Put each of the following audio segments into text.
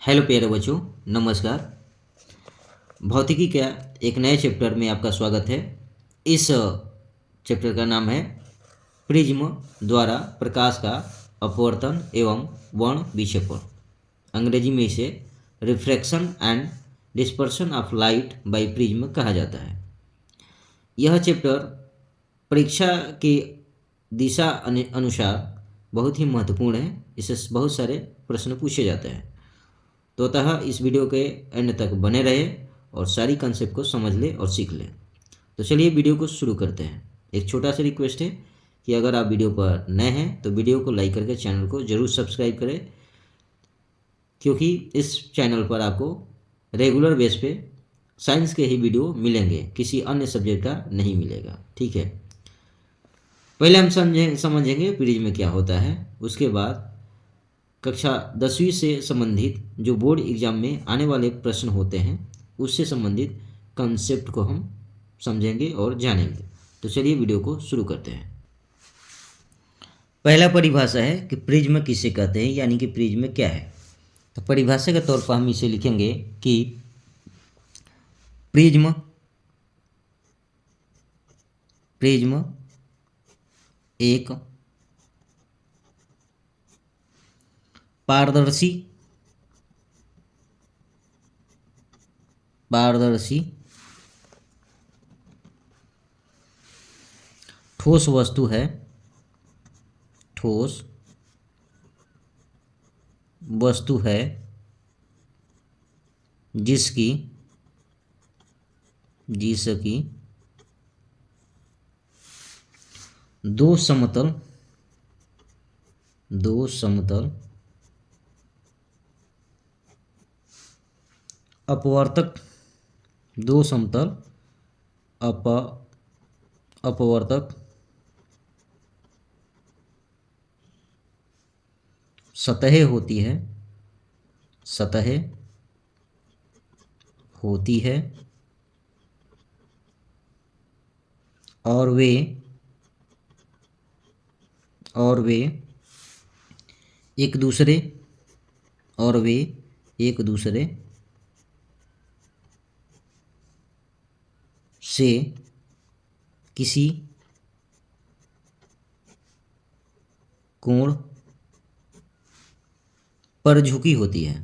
Hello प्यारे बच्चों, नमस्कार। भौतिकी का एक नए चैप्टर में आपका स्वागत है। इस चैप्टर का नाम है प्रिज्म द्वारा प्रकाश का अपवर्तन एवं वर्ण विक्षेपण। अंग्रेजी में इसे refraction and dispersion of light by prism कहा जाता है। यह चैप्टर परीक्षा के दिशा अनुसार बहुत ही महत्वपूर्ण है। इससे बहुत सारे प्रश्न पूछे जाते हैं, तो अतः इस वीडियो के एंड तक बने रहे और सारी कंसेप्ट को समझ ले और सीख ले। तो चलिए वीडियो को शुरू करते हैं। एक छोटा सा रिक्वेस्ट है कि अगर आप वीडियो पर नए हैं तो वीडियो को लाइक करके चैनल को ज़रूर सब्सक्राइब करें, क्योंकि इस चैनल पर आपको रेगुलर बेस पे साइंस के ही वीडियो मिलेंगे, किसी अन्य सब्जेक्ट का नहीं मिलेगा। ठीक है, पहले हम समझेंगे प्रिज्म क्या होता है। उसके बाद कक्षा 10वीं से संबंधित जो बोर्ड एग्जाम में आने वाले प्रश्न होते हैं उससे संबंधित कंसेप्ट को हम समझेंगे और जानेंगे। तो चलिए वीडियो को शुरू करते हैं। पहला परिभाषा है कि प्रिज्म किसे कहते हैं, यानी कि प्रिज्म क्या है। तो परिभाषा के तौर पर हम इसे लिखेंगे कि प्रिज्म एक पारदर्शी ठोस वस्तु है, जिसकी दो समतल अपवर्तक सतहें होती है और वे एक दूसरे से किसी कोण पर झुकी होती है।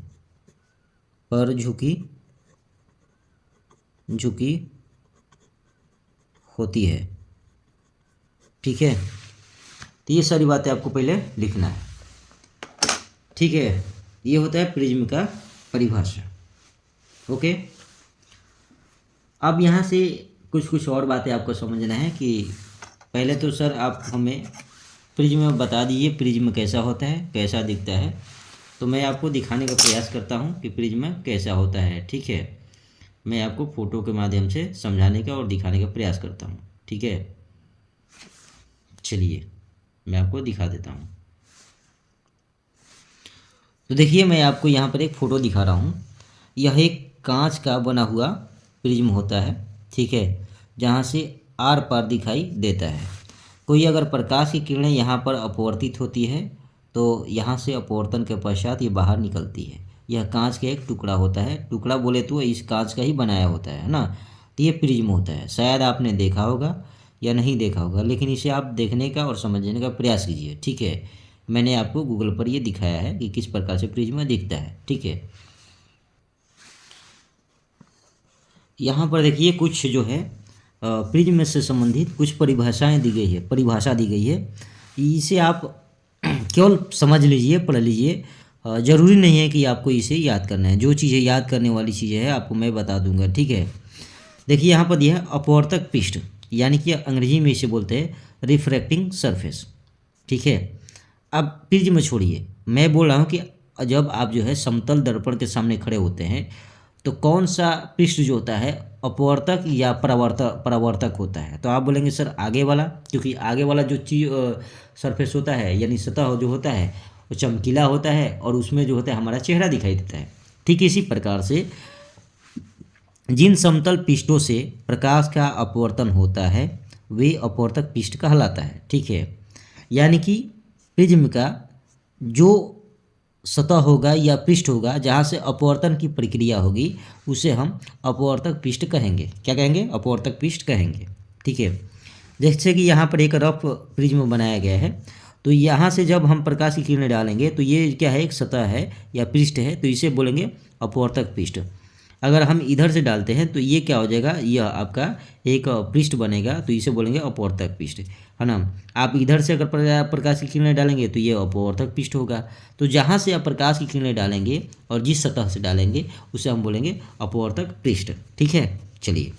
ठीक है, तो ये सारी बातें आपको पहले लिखना है। ठीक है, ये होता है प्रिज्म का परिभाषा। ओके, अब यहाँ से कुछ और बातें आपको समझना है कि पहले तो सर आप हमें प्रिज्म बता दीजिए, प्रिज्म कैसा होता है, कैसा दिखता है। तो मैं आपको दिखाने का प्रयास करता हूँ कि प्रिज्म कैसा होता है। ठीक है, मैं आपको फोटो के माध्यम से समझाने का और दिखाने का प्रयास करता हूँ। ठीक है, चलिए मैं आपको दिखा देता हूँ। तो देखिए, मैं आपको यहाँ पर एक फ़ोटो दिखा रहा हूँ। यह एक कांच का बना हुआ प्रिज्म होता है। ठीक है, जहाँ से आर पार दिखाई देता है। कोई अगर प्रकाश की किरणें यहाँ पर अपवर्तित होती है तो यहाँ से अपवर्तन के पश्चात ये बाहर निकलती है। यह कांच का एक टुकड़ा होता है, टुकड़ा बोले तो इस कांच का ही बनाया होता है ना। तो ये प्रिज्म होता है। शायद आपने देखा होगा या नहीं देखा होगा, लेकिन इसे आप देखने का और समझने का प्रयास कीजिए। ठीक है, मैंने आपको गूगल पर ये दिखाया है कि किस प्रकार से प्रिज्म दिखता है। ठीक है, यहाँ पर देखिए कुछ जो है प्रिज्म से संबंधित कुछ परिभाषा दी गई है। इसे आप केवल समझ लीजिए, पढ़ लीजिए। ज़रूरी नहीं है कि आपको इसे याद करना है। जो चीज़ें याद करने वाली चीज़ें हैं आपको मैं बता दूंगा। ठीक है, देखिए यहाँ पर यह अपवर्तक पृष्ठ, यानी कि अंग्रेजी में इसे बोलते हैं रिफ्रैक्टिंग सरफेस। ठीक है, अब प्रिज्म छोड़िए, मैं बोल रहा हूँ कि जब आप जो है समतल दर्पण के सामने खड़े होते हैं तो कौन सा पृष्ठ जो होता है अपवर्तक या परावर्तक होता है। तो आप बोलेंगे सर आगे वाला, क्योंकि आगे वाला जो चीज सरफेस होता है यानी सतह जो होता है वो चमकीला होता है और उसमें जो होता है हमारा चेहरा दिखाई देता है। ठीक इसी प्रकार से जिन समतल पृष्ठों से प्रकाश का अपवर्तन होता है वे अपवर्तक पृष्ठ कहलाता है। ठीक है, यानी कि प्रिज्म का जो सतह होगा या पृष्ठ होगा जहाँ से अपवर्तन की प्रक्रिया होगी, उसे हम अपवर्तक पृष्ठ कहेंगे। क्या कहेंगे? अपवर्तक पृष्ठ कहेंगे। ठीक है, जैसे कि यहाँ पर एक रफ प्रिज्म बनाया गया है, तो यहाँ से जब हम प्रकाश की किरणें डालेंगे तो ये क्या है? एक सतह है या पृष्ठ है, तो इसे बोलेंगे अपवर्तक पृष्ठ। अगर हम इधर से डालते हैं तो ये क्या हो जाएगा? यह आपका एक पृष्ठ बनेगा, तो इसे बोलेंगे अपवर्तक पृष्ठ, है ना। आप इधर से अगर प्रकाश की किरणें डालेंगे तो ये अपवर्तक पृष्ठ होगा। तो जहाँ से आप प्रकाश की किरणें डालेंगे और जिस सतह से डालेंगे उसे हम बोलेंगे अपवर्तक पृष्ठ। ठीक है, चलिए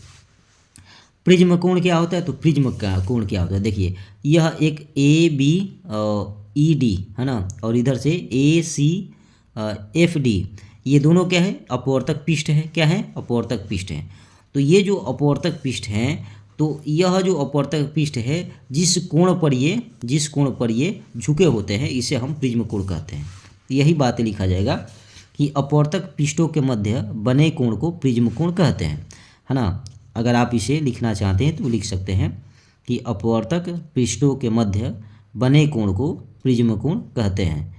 प्रिज्म कोण क्या होता है? तो प्रिज्म का कोण क्या होता है? देखिए यह एक ए बी ई डी है ना, और इधर से ए सी एफ डी, ये दोनों क्या है? अपवर्तक पृष्ठ है। क्या है? अपवर्तक पृष्ठ है। तो ये जो अपवर्तक पृष्ठ हैं, तो यह जो अपवर्तक पृष्ठ है जिस कोण पर ये झुके होते हैं, इसे हम प्रिज्म कोण कहते हैं। यही बात लिखा जाएगा कि अपवर्तक पृष्ठों के मध्य बने कोण को प्रिज्म कोण कहते हैं, है ना। अगर आप इसे लिखना चाहते हैं तो लिख सकते हैं कि अपवर्तक पृष्ठों के मध्य बने कोण को प्रिज्म कोण कहते हैं।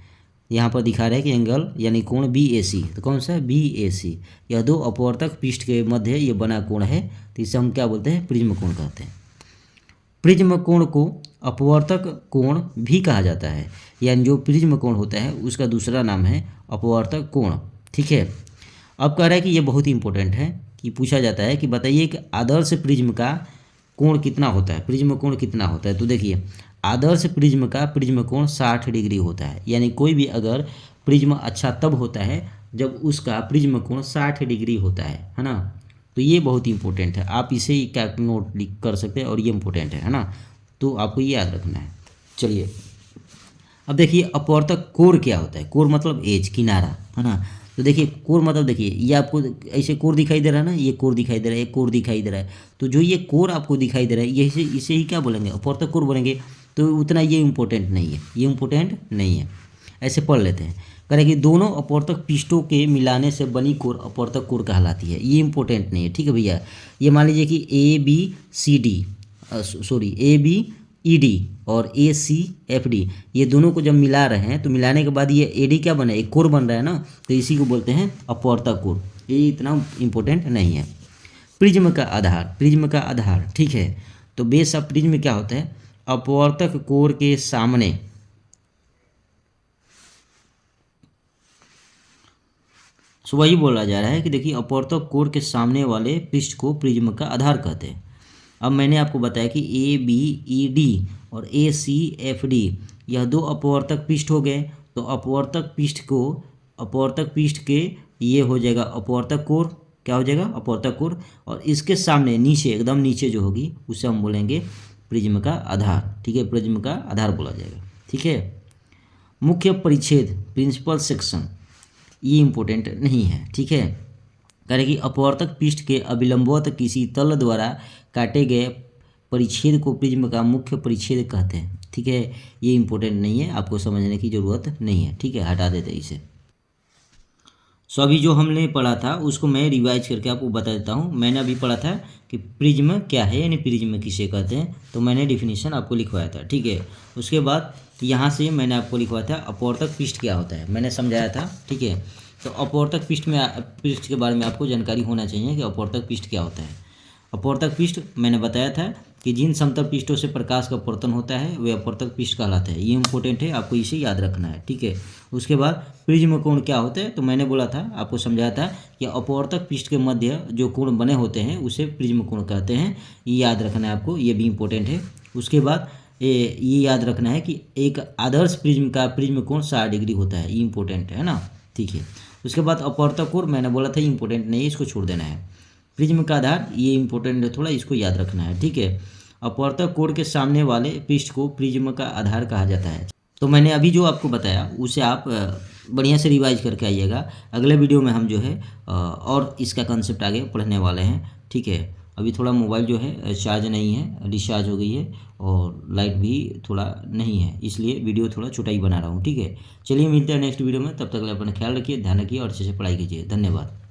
यहाँ पर दिखा रहा है कि एंगल यानी कोण बी ए सी, तो कौन सा? बी ए सी। यह दो अपवर्तक पृष्ठ के मध्य ये बना कोण है, तो इसे हम क्या बोलते हैं? प्रिज्म कोण कहते हैं। प्रिज्म कोण को अपवर्तक कोण भी कहा जाता है, यानी जो प्रिज्म कोण होता है उसका दूसरा नाम है अपवर्तक कोण। ठीक है, अब कह रहा है कि ये बहुत इंपॉर्टेंट है कि पूछा जाता है कि बताइए कि आदर्श प्रिज्म का कोण कितना होता है? प्रिज्म कोण कितना होता है? तो देखिए आदर्श प्रिज्म का प्रिज्म कोण 60 डिग्री होता है। यानी कोई भी अगर प्रिज्म अच्छा तब होता है जब उसका प्रिज्म कोण 60 डिग्री होता है ना। तो ये बहुत इंपॉर्टेंट है, आप इसे क्या नोट कर सकते हैं, और ये इंपॉर्टेंट है ना, तो आपको ये याद रखना है। चलिए अब देखिए अपवर्तक कोण क्या होता है? कोण मतलब एज, किनारा, है ना। तो देखिए कोण मतलब, देखिए ये आपको ऐसे कोण दिखाई दे रहा है ना, ये कोण दिखाई दे रहा है, एक कोण दिखाई दे रहा है, तो जो ये कोण आपको दिखाई दे रहा है ये इसे ही क्या बोलेंगे? अपवर्तक कोण बोलेंगे। तो उतना ये इम्पोर्टेंट नहीं है, ये इम्पोर्टेंट नहीं है, ऐसे पढ़ लेते हैं। करें कि दोनों अपवर्तक पृष्ठों के मिलाने से बनी कोण अपवर्तक कोण कहलाती है, ये इंपॉर्टेंट नहीं है। ठीक है भैया, ये मान लीजिए कि A B C D A B E D और ए सी एफ डी, ये दोनों को जब मिला रहे हैं तो मिलाने के बाद ये ए डी क्या बना है? एक कोण बन रहा है ना, तो इसी को बोलते हैं अपवर्तक कोण। ये इतना इंपॉर्टेंट नहीं है। प्रिज्म का आधार, ठीक है। तो बेस ऑफ प्रिज्म क्या होता है? अपवर्तक कोण के सामने सो वही बोला जा रहा है कि देखिए अपवर्तक कोण के सामने वाले पृष्ठ को प्रिज्म का आधार कहते हैं। अब मैंने आपको बताया कि ए बी ई डी और ए सी एफ डी यह दो अपवर्तक पृष्ठ हो गए। तो अपवर्तक पृष्ठ के ये हो जाएगा अपवर्तक कोण। क्या हो जाएगा? अपवर्तक कोण। और इसके सामने नीचे, एकदम नीचे जो होगी उसे हम बोलेंगे प्रिज्म का आधार। ठीक है, प्रिज्म का आधार बोला जाएगा। ठीक है, मुख्य परिच्छेद प्रिंसिपल सेक्शन ये इंपॉर्टेंट नहीं है। ठीक है, करें कि अपवर्तक पृष्ठ के अभिलंबवत किसी तल द्वारा काटे गए परिच्छेद को प्रिज्म का मुख्य परिच्छेद कहते हैं। ठीक है, ये इंपॉर्टेंट नहीं है, आपको समझने की ज़रूरत नहीं है। ठीक है, हटा देते हैं इसे। सो अभी जो हमने पढ़ा था उसको मैं रिवाइज करके आपको बता देता हूँ। मैंने अभी पढ़ा था कि प्रिज्म क्या है, यानी प्रिज्म किसे कहते हैं, तो मैंने डिफिनीशन आपको लिखवाया था। ठीक है, उसके बाद यहाँ से मैंने आपको लिखवाया था अपवर्तक पृष्ठ क्या होता है, मैंने समझाया था। ठीक है, तो अपवर्तक पृष्ठ के बारे में आपको जानकारी होना चाहिए कि अपवर्तक पृष्ठ क्या होता है। अपवर्तक पृष्ठ मैंने बताया था कि जिन समतल पृष्ठों से प्रकाश का अपवर्तन होता है वे अपवर्तक पृष्ठ कहलाते हैं। ये इंपॉर्टेंट है, आपको इसे याद रखना है। ठीक है, उसके बाद प्रिज्म कोण क्या होते हैं, तो मैंने बोला था, आपको समझाया था कि अपवर्तक पृष्ठ के मध्य जो कोण बने होते हैं उसे प्रिज्म कोण कहते हैं। ये याद रखना है आपको, ये भी इंपॉर्टेंट है। उसके बाद ये याद रखना है कि एक आदर्श प्रिज्म का प्रिज्म कोण 60 डिग्री होता है, ये इंपॉर्टेंट है ना। ठीक है, उसके बाद अपवर्तक कोण मैंने बोला था इंपॉर्टेंट नहीं है, इसको छोड़ देना है। प्रिज्म का आधार ये इंपॉर्टेंट है थोड़ा, इसको याद रखना है। ठीक है, अपवर्तक कोण के सामने वाले पृष्ठ को प्रिज्म का आधार कहा जाता है। तो मैंने अभी जो आपको बताया उसे आप बढ़िया से रिवाइज करके आइएगा। अगले वीडियो में हम जो है और इसका कंसेप्ट आगे पढ़ने वाले हैं। ठीक है, अभी थोड़ा मोबाइल जो है चार्ज नहीं है, डिस्चार्ज हो गई है और लाइट भी थोड़ा नहीं है, इसलिए वीडियो थोड़ा छोटा ही बना रहा हूँ। ठीक है, चलिए मिलते हैं नेक्स्ट वीडियो में, तब तक अपना ख्याल रखिए, ध्यान रखिए और अच्छे से पढ़ाई कीजिए। धन्यवाद।